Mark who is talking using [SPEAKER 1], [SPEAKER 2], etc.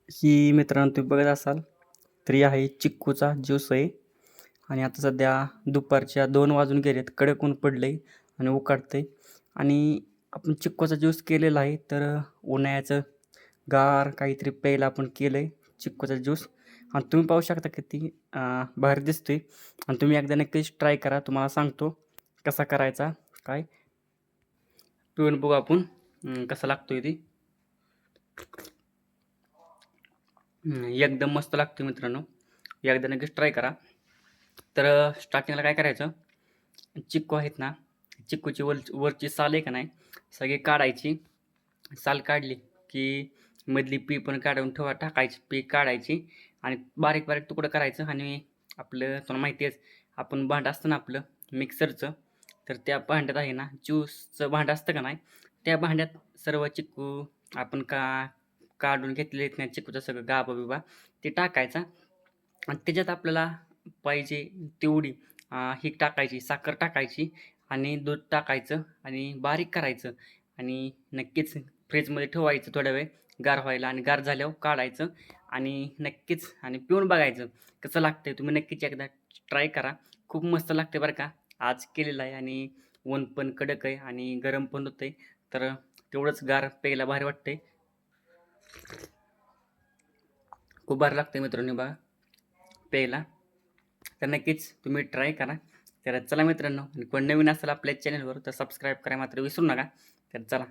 [SPEAKER 1] ही मित्रांनो तुम्ही बघत असाल तर ही आहे चिक्कूचा ज्यूस आहे. आणि आता सध्या दुपारच्या 2 वाजून गेलेत. कडक ऊन पडलंय आणि उकाडतंय. आणि आपण चिक्कूचा ज्यूस केलेला आहे. तर उन्हाळ्याचं गार काहीतरी प्यायला आपण केलंय चिक्कूचा ज्यूस. आणि तुम्ही पाहू शकता किती भारी दिसतोय. आणि तुम्ही एकदा नक्कीच ट्राय करा. तुम्हाला सांगतो कसा करायचा काय. पिऊन बघू आपण कसा लागतोय ते. एकदम मस्त लागतो मित्रांनो. एकदा नक्कीच ट्राय करा. तर स्टार्टिंगला काय करायचं, चिक्कू आहेत ना, चिक्कूची वरची साल आहे का नाही, सगळी काढायची. साल काढली की मधली पी पण काढून टाकायची, पी काढायची आणि बारीक बारीक तुकडं करायचं. आणि आपलं तुला माहिती आहेच, आपण भांडं असतं ना आपलं मिक्सरचं, तर त्या भांड्यात आहे ना, ज्यूसचं भांडं असतं का नाही, त्या भांड्यात सर्व चिक्कू आपण काढून घेतलेले आहेत ना, चिक्कूचं सगळं गाभा बिबा ते टाकायचा. आणि त्याच्यात आपल्याला पाहिजे तेवढी ही टाकायची, साखर टाकायची आणि दूध टाकायचं आणि बारीक करायचं. आणि नक्कीच फ्रिजमध्ये ठेवायचं थोडा वेळ गार व्हायला. आणि गार झाल्यावर काढायचं आणि नक्कीच आणि पिऊन बघायचं कसं लागतंय. तुम्ही नक्कीच एकदा ट्राय करा. खूप मस्त लागते बरं का. आज केलेलं आहे आणि ऊन पण कडक आहे आणि गरम पण होतंय, तर तेवढंच गार प्यायला भारी वाटतंय. खूप भारी लागतंय मित्रांनो बघा प्यायला. तर नक्कीच तुम्ही ट्राय करा. तर चला मित्रांनो, आणि कोण नवीन असेल आपल्या चॅनलवर तर सबस्क्राईब करायला मात्र विसरू नका. तर चला.